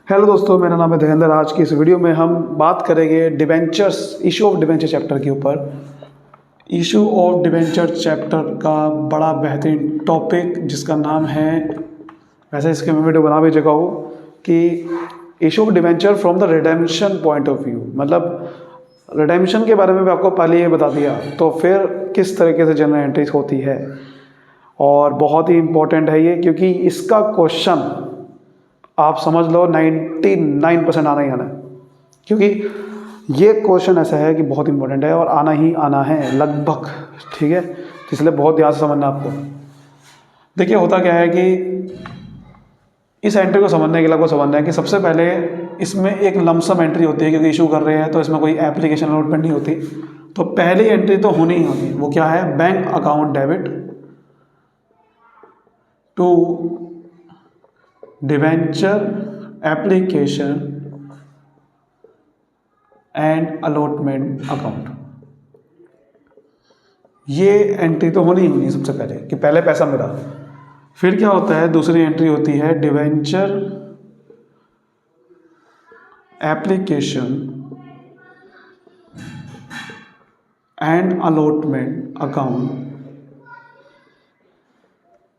Hello दोस्तों, मेरा नाम है धीरेन्द्र। आज की इस वीडियो में हम बात करेंगे debentures, issue of debenture chapter के ऊपर। इशू ऑफ डिबेंचर चैप्टर का बड़ा बेहतरीन टॉपिक जिसका नाम है, वैसे इसके मैं वीडियो बना भी चुका हूँ, कि issue of debenture from the redemption point of view. मतलब रिडेम्पशन के बारे में भी आपको पहले ही बता दिया, तो फिर किस तरीके से जनरल एंट्रीज होती है। और बहुत ही इम्पोर्टेंट है ये, क्योंकि इसका क्वेश्चन आप समझ लो 99% आना ही आना है, क्योंकि ये क्वेश्चन ऐसा है कि बहुत इंपॉर्टेंट है और आना ही आना है लगभग। ठीक है, इसलिए बहुत ध्यान से समझना आपको। देखिए होता क्या है कि इस एंट्री को समझने के लिए आपको समझना है कि सबसे पहले इसमें एक लमसम एंट्री होती है, क्योंकि इशू कर रहे हैं तो इसमें कोई एप्लीकेशन अलॉटमेंट नहीं होती। तो पहली एंट्री तो होनी ही होनी, वो क्या है? Bank account debit to debenture application and allotment account. ये एंट्री तो होनी ही होनी सबसे पहले, कि पहले पैसा मिला। फिर क्या होता है? दूसरी एंट्री होती है debenture application and allotment account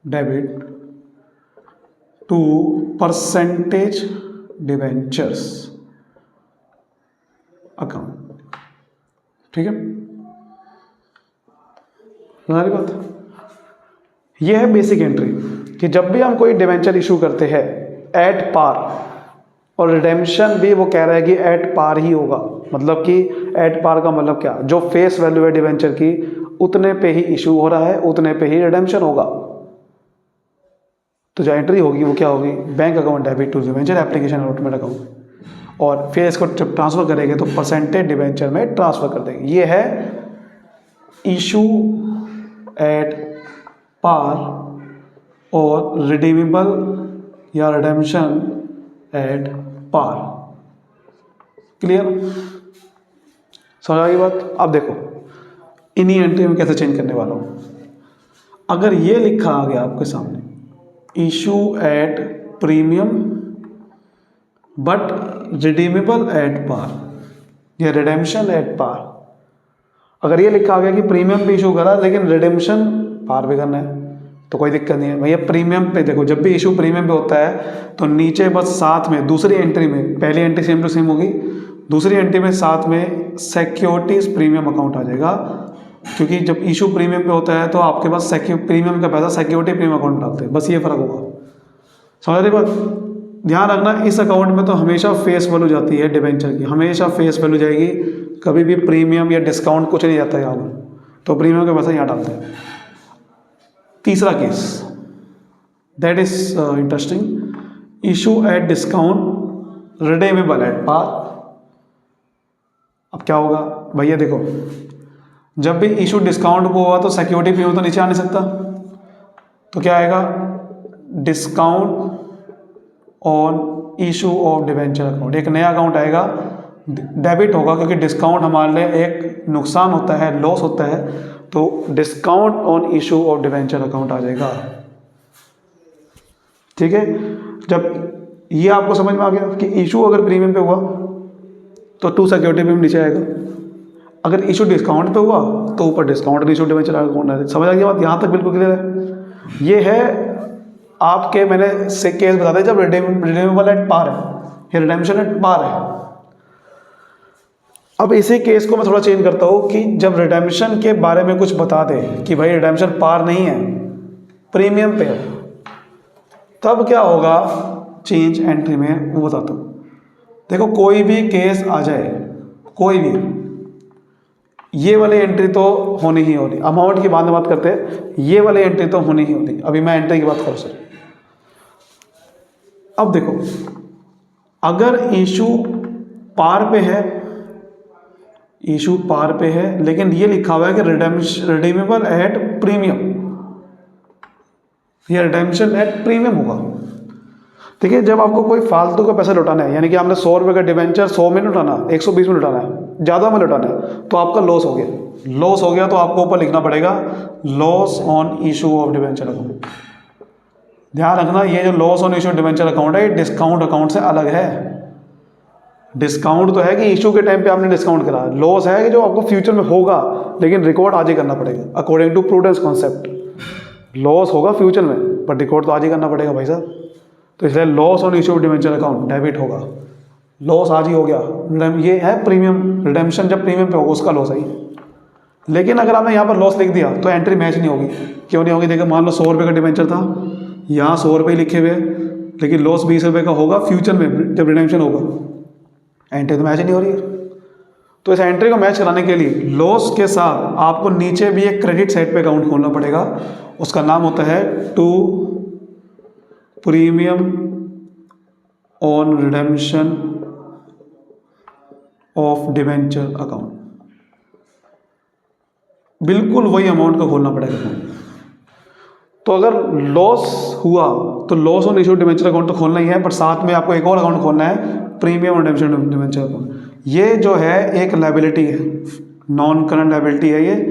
debit to percentage debentures account. ठीक है, हमारी बात यह है बेसिक एंट्री, कि जब भी हम कोई डिवेंचर इशू करते हैं एट पार, और रिडेम्पशन भी वो कह रहा है कि एट पार ही होगा। मतलब कि एट पार का मतलब क्या? जो फेस वैल्यू है डिवेंचर की, उतने पे ही इशू हो रहा है, उतने पे ही रिडेम्पशन होगा। तो जो एंट्री होगी वो क्या होगी? Bank account debit to debenture application allotment account. और फिर इसको जब ट्रांसफर करेंगे तो परसेंटेज डिवेंचर में ट्रांसफर कर देंगे। ये है इशू एट पार और रिडीमेबल या रिडेम्पशन एट पार। क्लियर? समझ आ गई बात? अब देखो इन्हीं एंट्री में कैसे चेंज करने वाला हूँ। अगर ये लिखा आ गया आपके सामने, issue at premium but redeemable at par या रिडेम्पशन एट पार। अगर ये लिखा आ गया कि प्रीमियम पे इशू करा लेकिन रिडेम्पशन पार भी करना है, तो कोई दिक्कत नहीं है भैया। प्रीमियम पे देखो, जब भी इशू प्रीमियम पे होता है तो नीचे बस साथ में दूसरी एंट्री में, पहली एंट्री सेम टू सेम होगी, दूसरी एंट्री में साथ में सिक्योरिटीज प्रीमियम अकाउंट आ जाएगा। क्योंकि जब इशू प्रीमियम पे होता है तो आपके पास प्रीमियम का पैसा सिक्योरिटी प्रीमियम अकाउंट में डालते हैं, बस ये फर्क होगा। समझ रही बात? ध्यान रखना, इस अकाउंट में तो हमेशा फेस वैल्यू जाती है डिवेंचर की, हमेशा फेस वैल्यू जाएगी, कभी भी प्रीमियम या डिस्काउंट कुछ नहीं जाता है यहाँ पर। तो प्रीमियम का पैसा यहाँ डालते हैं। तीसरा केस, that is interesting, issue at discount redeemable at par. अब क्या होगा भैया? देखो, जब भी इशू डिस्काउंट को हुआ तो सिक्योरिटी प्रीमियम तो नीचे आ नहीं सकता, तो क्या आएगा? Discount on issue of debenture account. एक नया अकाउंट आएगा, डेबिट होगा, क्योंकि डिस्काउंट हमारे लिए एक नुकसान होता है, लॉस होता है। तो discount on issue of debenture account आ जाएगा। ठीक है, जब ये आपको समझ में आ गया कि इशू अगर प्रीमियम पे हुआ तो टू सिक्योरिटी प्रीमियम नीचे आएगा, अगर इशू डिस्काउंट पे हुआ तो ऊपर डिस्काउंट इशू डिवेंचर अकाउंट है। समझ आ गई बात? यहाँ तक बिल्कुल क्लियर है। ये है आपके, मैंने से केस बता दिया जब रिडीमेबल एट पार है या रिडेम्पशन एट पार है। अब इसी केस को मैं थोड़ा चेंज करता हूँ कि जब रिडेम्पशन के बारे में कुछ बता दे कि भाई रिडेम्पशन पार नहीं है, प्रीमियम पे है, तब क्या होगा चेंज एंट्री में, वो बताता हूँ। देखो कोई भी केस आ जाए, कोई भी, ये वाली एंट्री तो होनी ही होनी। अमाउंट की बाद में बात करते हैं, ये वाली एंट्री तो होनी ही होनी। अभी मैं एंट्री की बात करूँ सर। अब देखो, अगर इशू पार पे है, इशू पार पे है, लेकिन ये लिखा हुआ है कि रिडीमेबल एट प्रीमियम या रिडेम्पशन एट प्रीमियम होगा। देखिए, जब आपको कोई फालतू का पैसा लौटाना है, यानी कि आपने 100 रुपये का डिवेंचर 100 में लौटाना, 120 में लौटाना है, ज़्यादा में लौटाना है, तो आपका लॉस हो गया। लॉस हो गया तो आपको ऊपर लिखना पड़ेगा loss on issue of debenture account. ध्यान रखना, ये जो loss on issue debenture account है ये डिस्काउंट अकाउंट से अलग है। डिस्काउंट तो है कि इशू के टाइम पे आपने डिस्काउंट करा, लॉस है कि जो आपको फ्यूचर में होगा लेकिन रिकॉर्ड आज ही करना पड़ेगा according to prudence concept. Loss होगा फ्यूचर में पर रिकॉर्ड तो आज ही करना पड़ेगा भाई साहब। तो इसलिए loss on issue debenture account debit होगा, लॉस आज ही हो गया। ये है प्रीमियम रिडेम्पशन, जब प्रीमियम पे होगा उसका लॉस है। लेकिन अगर आपने यहाँ पर लॉस लिख दिया तो एंट्री मैच नहीं होगी। क्यों नहीं होगी? देखो मान लो 100 रुपये का डिवेंचर था, यहाँ 100 रुपये लिखे हुए, लेकिन लॉस 20 रुपये का होगा फ्यूचर में जब रिडेम्पशन होगा, एंट्री तो मैच ही नहीं हो रही है। तो इस एंट्री को मैच कराने के लिए लॉस के साथ आपको नीचे भी एक क्रेडिट साइड पे अकाउंट खोलना पड़ेगा, उसका नाम होता है to premium on redemption of debenture account. बिल्कुल वही अमाउंट का खोलना पड़ेगा। तो अगर लॉस हुआ तो loss on issue debenture account तो खोलना ही है, पर साथ में आपको एक और अकाउंट खोलना है, premium on redemption debenture account. ये जो है एक लायबिलिटी है, नॉन करंट लायबिलिटी है ये।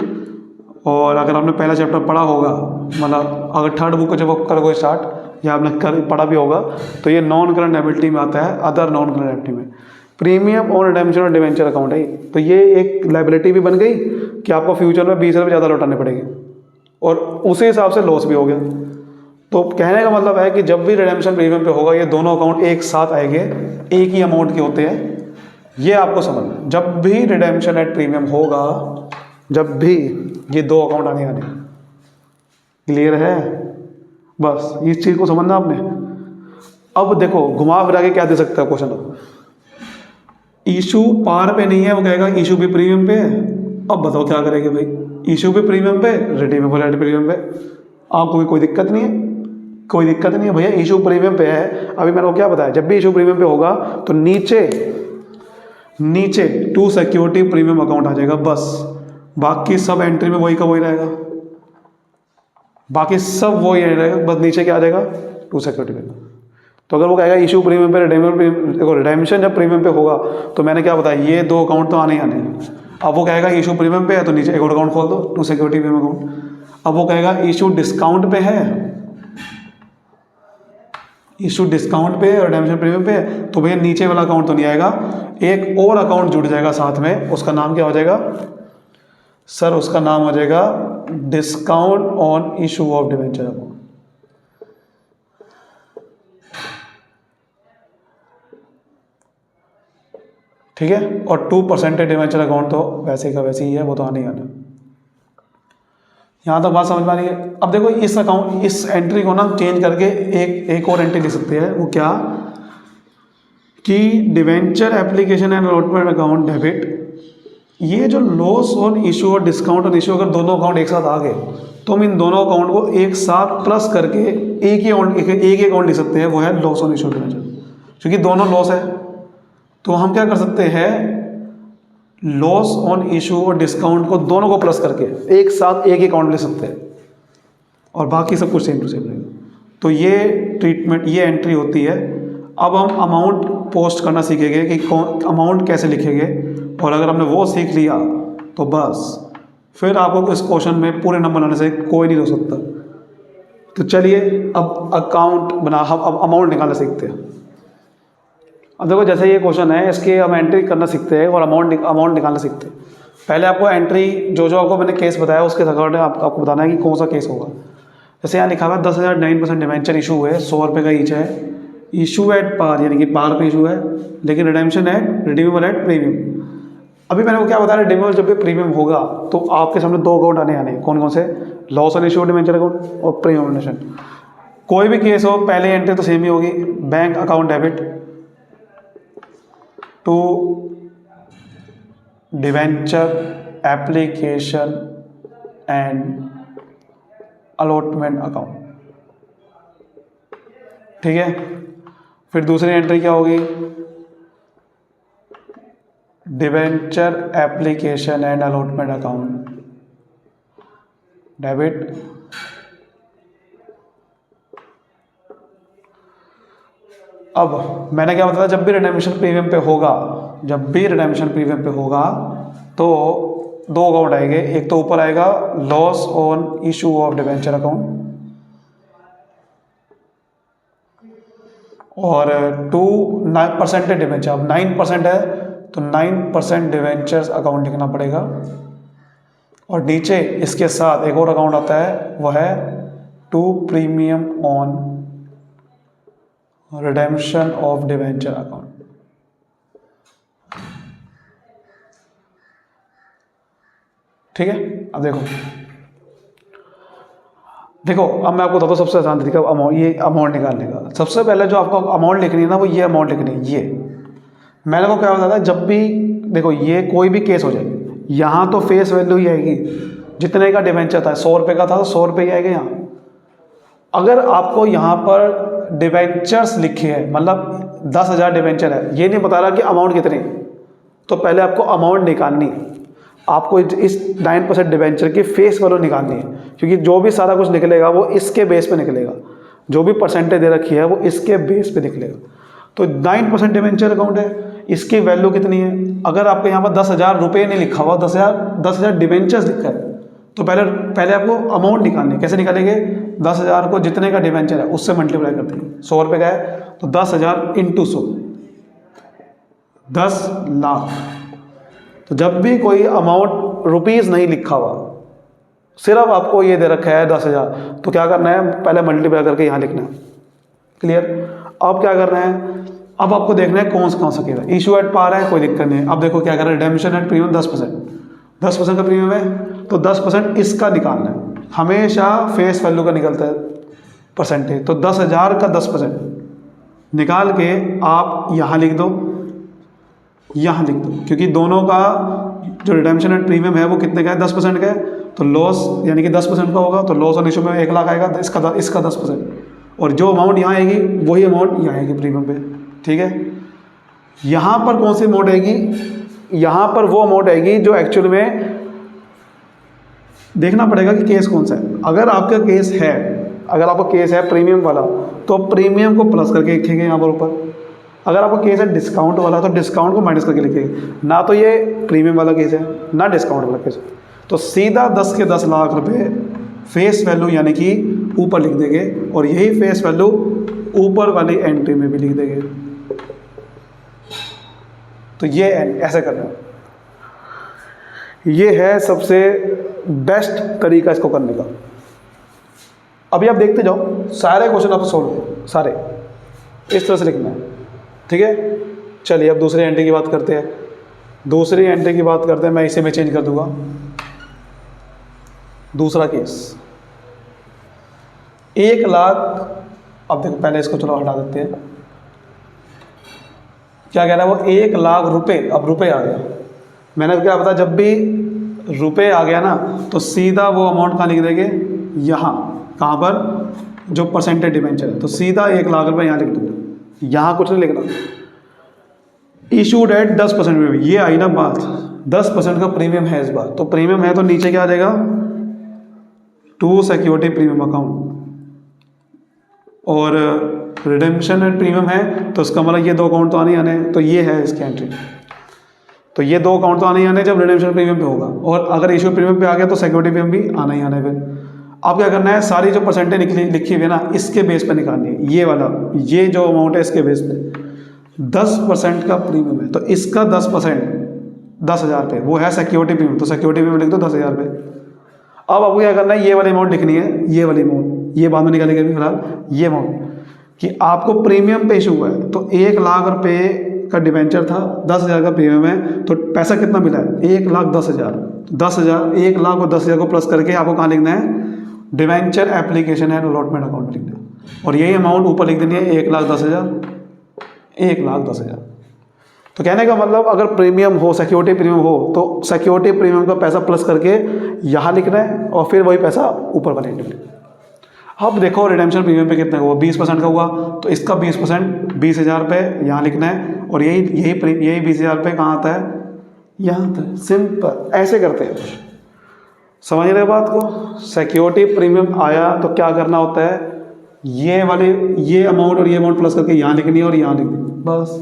और अगर आपने पहला चैप्टर पढ़ा होगा, मतलब अगर थर्ड बुक को जब आप करोगे स्टार्ट या आपने पढ़ा भी होगा, तो ये नॉन करंट लायबिलिटी में आता है, अदर नॉन करंट लायबिलिटी में। प्रीमियम ऑन रिडेम्पशन और डिवेंचर अकाउंट है, तो ये एक लायबिलिटी भी बन गई कि आपको फ्यूचर में 20 रुपये ज़्यादा लौटाने पड़ेंगे, और उसी हिसाब से लॉस भी हो गया। तो कहने का मतलब है कि जब भी रिडेम्पशन प्रीमियम पे होगा ये दोनों अकाउंट एक साथ आएंगे, एक ही अमाउंट के होते हैं, ये आपको समझना। जब भी रिडेम्पशन एट प्रीमियम होगा, जब भी ये दो अकाउंट आने आने, क्लियर है? बस इस चीज़ को समझना आपने। अब देखो घुमा फिरा के क्या दे सकता है क्वेश्चन, अब इशू पार पे नहीं है, वो कहेगा इशू भी प्रीमियम पे है। अब बताओ क्या करेंगे भाई, इशू भी प्रीमियम पे, रिडीमेबल एट प्रीमियम पे, आपको कोई दिक्कत नहीं है, कोई दिक्कत नहीं है भैया, इशू प्रीमियम पे है। अभी मैंने को क्या बताया, जब भी इशू प्रीमियम पे होगा तो नीचे टू सिक्योरिटी प्रीमियम अकाउंट आ जाएगा, बस। बाकी सब एंट्री में वही का वही रहेगा, बाकी सब वही रहेगा, बस नीचे क्या आ जाएगा, टू सिक्योरिटी प्रीमियम। तो अगर वो कहेगा इशू प्रीमियम पे, देखो रिडेम्पशन जब प्रीमियम पे होगा तो मैंने क्या बताया, ये दो अकाउंट तो आने ही आने हैं। अब वो कहेगा इशू प्रीमियम पे है तो नीचे एक और अकाउंट खोल दो, टू सिक्योरिटी प्रीमियम अकाउंट। अब वो कहेगा इशू डिस्काउंट पे है, इशू डिस्काउंट पे और रिडेम्पशन प्रीमियम पे है, तो भैया नीचे वाला अकाउंट तो नहीं आएगा, एक और अकाउंट जुड़ जाएगा साथ में, उसका नाम क्या हो जाएगा सर? उसका नाम हो जाएगा discount on issue of debenture account. ठीक है? और 2% डिवेंचर अकाउंट तो वैसे का वैसे ही है, वो तो आने ही आना। यहाँ तक बात समझ में आ रही है? अब देखो इस अकाउंट, इस एंट्री को ना चेंज करके एक और एंट्री लिख सकते हैं, वो क्या कि debenture application and allotment account debit. ये जो लॉस ऑन इशू और डिस्काउंट ऑन इशू, अगर दोनों अकाउंट एक साथ आ गए तो हम इन दोनों अकाउंट को एक साथ प्लस करके एक ही अकाउंट लिख सकते हैं, वो है लॉस ऑन इशू डिवेंचर। क्योंकि दोनों लॉस है तो हम क्या कर सकते हैं, लॉस ऑन इशू और डिस्काउंट को दोनों को प्लस करके एक साथ एक अकाउंट ले सकते हैं, और बाकी सब कुछ सेम टू सेम रहेगा। तो ये ट्रीटमेंट, ये एंट्री होती है। अब हम अमाउंट पोस्ट करना सीखेंगे कि अमाउंट कैसे लिखेंगे, और अगर हमने वो सीख लिया तो बस फिर आपको इस क्वेश्चन में पूरे नंबर लाने से कोई नहीं रोक सकता। तो चलिए अब अकाउंट बना, हम अब अमाउंट निकालना सीखते हैं। अब देखो जैसे ये क्वेश्चन है, इसके हम एंट्री करना सीखते हैं और अमाउंट निकालना सीखते हैं। पहले आपको एंट्री जो आपको मैंने केस बताया उसके अकॉर्डिंग आपको बताना है कि कौन सा केस होगा। जैसे यहाँ लिखा हुआ है 10,000 9% डिवेंचर इशू है, 100 रुपये का ईच है, इशू एट पार यानी कि पार पे इशू है, लेकिन redemption at redeemable at premium. अभी मैंने को क्या बताया, रिडीमेबल जब भी प्रीमियम होगा तो आपके सामने दो अकाउंट आने कौन कौन से, loss on issue debenture account और प्रीमियम रिडेम्पशन। कोई भी केस हो पहले एंट्री तो सेम ही होगी, bank account debit to debenture application and allotment account. ठीक है, फिर दूसरी एंट्री क्या होगी, debenture application and allotment account debit अब मैंने क्या बताया, जब भी रिडेम्पशन प्रीमियम पे होगा तो दो अकाउंट आएंगे, एक तो ऊपर आएगा loss on issue of debenture account और 2% डिवेंचर, अब 9% है तो 9% डिवेंचर्स अकाउंट लिखना पड़ेगा। और नीचे इसके साथ एक और अकाउंट आता है, वो है to premium on redemption of debenture account. ठीक है, अब देखो अब मैं आपको बताता हूँ सबसे आसान तरीका अमाउंट, ये अमाउंट निकालने का। सबसे पहले जो आपको अमाउंट लिखनी है ना, वो ये अमाउंट लिखनी है। ये मैंने को क्या बताया था, जब भी देखो ये कोई भी केस हो जाए, यहाँ तो फेस वैल्यू ही आएगी, जितने का डिवेंचर था 100 रुपये का था तो 100 रुपये ही आएगा यहाँ। अगर आपको यहाँ पर डिवेंचर्स लिखे हैं, मतलब 10,000 डिवेंचर है, ये नहीं बता रहा कि अमाउंट कितनी, तो पहले आपको अमाउंट निकालनी है। आपको इस 9% डिवेंचर की फेस वैल्यू निकालनी है, क्योंकि जो भी सारा कुछ निकलेगा वो इसके बेस पे निकलेगा, जो भी परसेंटेज दे रखी है वो इसके बेस पे निकलेगा। तो 9% डिवेंचर अकाउंट है, इसकी वैल्यू कितनी है। अगर आपको यहाँ पर 10,000 रुपये नहीं लिखा हुआ, 10,000 डिवेंचर्स लिखा है, तो पहले आपको अमाउंट निकालनी है। कैसे निकालेंगे, 10,000 को जितने का डिवेंचर है उससे मल्टीप्लाई करते हैं। 100 रुपये का है तो 10,000 इंटू 100, 10 लाख। तो जब भी कोई अमाउंट रुपीज़ नहीं लिखा हुआ, सिर्फ आपको ये दे रखा है 10,000, तो क्या करना है, पहले मल्टीप्लाई करके यहाँ लिखना है। क्लियर। अब क्या करना है, अब आपको देखना है कौन सा केस है। इशू एट पार है, कोई दिक्कत नहीं है। अब देखो क्या कर रहा है, रिडेम्पशन एट प्रीमियम 10% का प्रीमियम है, तो 10% इसका निकालना है। हमेशा फेस वैल्यू का निकलता है परसेंटेज, तो 10,000 का 10% निकाल के आप यहाँ लिख दो, यहाँ लिख दो, क्योंकि दोनों का जो रिडेम्पशन एट प्रीमियम है वो कितने का है, 10% का है। तो लॉस यानी कि 10% का होगा, तो लॉस ऑन इशू में 1 लाख आएगा, इसका 10%, और जो अमाउंट यहाँ आएगी वही अमाउंट यहाँ आएगी प्रीमियम पे। ठीक है, यहाँ पर कौन सी अमाउंट आएगी, यहाँ पर वो अमाउंट आएगी जो एक्चुअल में देखना पड़ेगा कि केस कौन सा है। अगर आपका केस है प्रीमियम वाला, तो प्रीमियम को प्लस करके लिखेंगे यहाँ पर ऊपर। अगर आपका केस है डिस्काउंट वाला, तो डिस्काउंट को माइनस करके लिखेंगे। ना तो ये प्रीमियम वाला केस है, ना डिस्काउंट वाला केस है, तो सीधा 10 के 10 लाख रुपए फेस वैल्यू यानी कि ऊपर लिख देंगे, और यही फेस वैल्यू ऊपर वाली एंट्री में भी लिख देंगे। तो ये ऐसे करना है, ये है सबसे बेस्ट तरीका इसको करने का। अभी आप देखते जाओ, सारे क्वेश्चन आप सोल्व, सारे इस तरह से लिखना है। ठीक है, चलिए अब दूसरी एंट्री की बात करते हैं। मैं इसे में चेंज कर दूंगा। दूसरा केस 1 लाख। अब देखो पहले इसको चलो हटा देते हैं। क्या कह रहा है वो, 1 लाख रुपए। अब रुपए आ गया, मैंने क्या बताया, जब भी रुपए आ गया ना तो सीधा वो अमाउंट कहाँ लिख देंगे, यहाँ। कहाँ पर, जो परसेंटेज डिवेंचर है, तो सीधा 1 लाख रुपए यहाँ लिख दूंगा, यहाँ कुछ नहीं लिखना। इशूड एट 10% प्रीमियम, ये आई ना बात, 10% का प्रीमियम है इस बार। तो प्रीमियम है तो नीचे क्या आ जाएगा, टू सिक्योरिटी प्रीमियम अकाउंट। और रिडेम्पशन एट प्रीमियम है तो उसका मतलब ये 2 अकाउंट तो आने आने, तो ये है इसकी एंट्री। तो ये 2 अकाउंट तो आने ही आने जब रिडेम्पशन प्रीमियम पे होगा, और अगर इशू प्रीमियम पे आ गया तो सिक्योरिटी प्रीमियम भी आना ही आना है। फिर अब क्या करना है, सारी जो परसेंटेज लिखी हुई है ना, इसके बेस पे निकालनी है। ये वाला, ये जो अमाउंट है इसके बेस पे 10% का प्रीमियम है, तो इसका 10% 10,000 पे, वो है सिक्योरिटी प्रीमियम, तो सिक्योरिटी प्रीमियम लिख दो 10,000 पे। अब आपको क्या करना है, ये वाली अमाउंट लिखनी है, ये वाली अमाउंट, ये बाद में निकालेंगे अभी फिलहाल ये अमाउंट, कि आपको प्रीमियम पे इशू हुआ है। तो 1 लाख रुपए का डिवेंचर था, 10,000 का प्रीमियम है, तो पैसा कितना मिला है, 1,10,000। 10,000, 1 लाख और 10,000 को प्लस करके आपको कहाँ लिखना है, debenture application and allotment account में लिखना है, और यही अमाउंट ऊपर लिख देनी है, 1,10,000, 1,10,000। तो कहने का मतलब, अगर प्रीमियम हो, सिक्योरिटी प्रीमियम हो, तो सिक्योरिटी प्रीमियम का पैसा प्लस करके यहाँ लिखना है, और फिर वही पैसा ऊपर वाले लिखना है। अब देखो रिडेम्पशन प्रीमियम पे कितना हुआ, 20% का हुआ, तो इसका 20% 20,000 रुपये यहाँ लिखना है, और यही 20,000 रुपये कहाँ आता है, यहाँ आता है। सिंपल, ऐसे करते हैं। समझ रहे बात को, सिक्योरिटी प्रीमियम आया तो क्या करना होता है, ये अमाउंट और ये अमाउंट प्लस करके यहाँ लिखनी है और यहाँ लिखनी है, बस।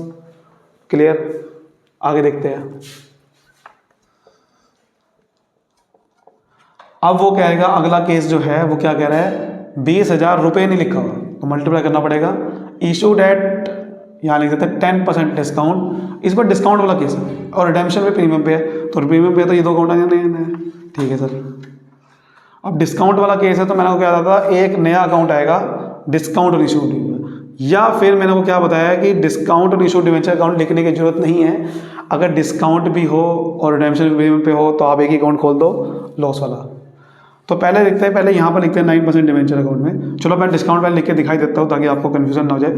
क्लियर, आगे देखते हैं। अब वो कहेगा, अगला केस जो है वो क्या कह रहा है, 20,000 रुपये नहीं लिखा हुआ, तो मल्टीप्लाई करना पड़ेगा इशूड एट, यहाँ लिख देते हैं 10% डिस्काउंट, इस पर डिस्काउंट वाला केस है और रिडेम्पशन में प्रीमियम पे है, तो प्रीमियम पे तो ये दो अकाउंट आ जाते हैं। ठीक है सर। अब डिस्काउंट वाला केस है तो मैंने को क्या बताया था, एक नया अकाउंट आएगा डिस्काउंट और इशू, या फिर मैंने को क्या बताया कि डिस्काउंट और इशू डिवेंचर अकाउंट लिखने की जरूरत नहीं है। अगर डिस्काउंट भी हो और रिडेम्पशन भी प्रीमियम पे हो तो आप एक ही अकाउंट खोल दो लॉस वाला। तो पहले लिखते हैं, पहले यहाँ पर लिखते हैं 9% डिवेंचर अकाउंट में। चलो मैं डिस्काउंट पहले लिख के दिखाई देता हूँ ताकि आपको कन्फ्यूजन ना हो जाए।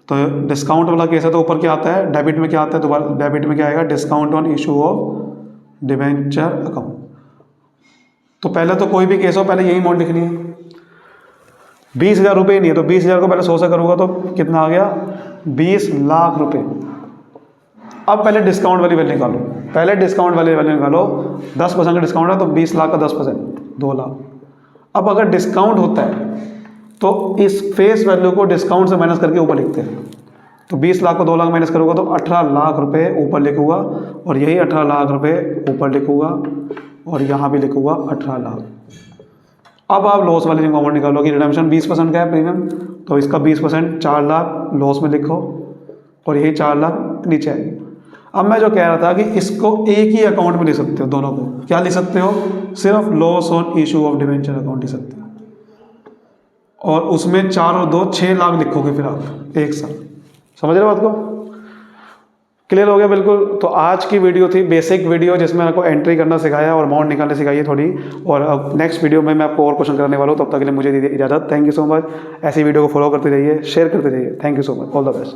तो डिस्काउंट वाला केस है तो ऊपर क्या आता है, डेबिट में क्या आता है, दोबारा डेबिट में क्या आएगा, discount on issue of debenture account. तो पहले तो कोई भी केस हो पहले यही अमाउंट लिखनी है। 20,000 रुपये नहीं है तो 20,000 को पहले 100 से करूँगा तो कितना आ गया, 20 लाख रुपए। अब पहले डिस्काउंट वाली वैल्यू निकालो, पहले डिस्काउंट वाली वैल्यू निकालो। 10% का डिस्काउंट है तो 20 लाख का 10% 2 लाख। अब अगर डिस्काउंट होता है तो इस फेस वैल्यू को डिस्काउंट से माइनस करके ऊपर लिखते हैं। तो 20 लाख को 2 लाख माइनस करूँगा तो 18 लाख रुपए ऊपर लिखूँगा, और यही 18 लाख रुपए ऊपर लिखूँगा, और यहाँ भी लिखूँगा 18 लाख। अब आप लॉस वाले अमाउंट निकालो कि रिडेम्पशन 20% का है प्रीमियम, तो इसका 20% 4 लाख लॉस में लिखो, और यही 4 लाख नीचे आएगी। अब मैं जो कह रहा था कि इसको एक ही अकाउंट में लिख सकते हो, दोनों को क्या लिख सकते हो, सिर्फ loss on issue of debenture account लिख सकते हो, और उसमें 4 और 2 6 लाख लिखोगे फिर आप एक साथ। समझ रहे हो बात को? क्लियर हो गया बिल्कुल। तो आज की वीडियो थी बेसिक वीडियो जिसमें आपको एंट्री करना सिखाया और अमाउंट निकालने सिखाई है थोड़ी, और अब नेक्स्ट वीडियो में मैं आपको और क्वेश्चन करने वाला हूँ। तब तक के लिए मुझे दीजिए इजाज़त। Thank you so much. ऐसी वीडियो को फॉलो करते रहिए, शेयर करते रहिए। Thank you so much, all the best.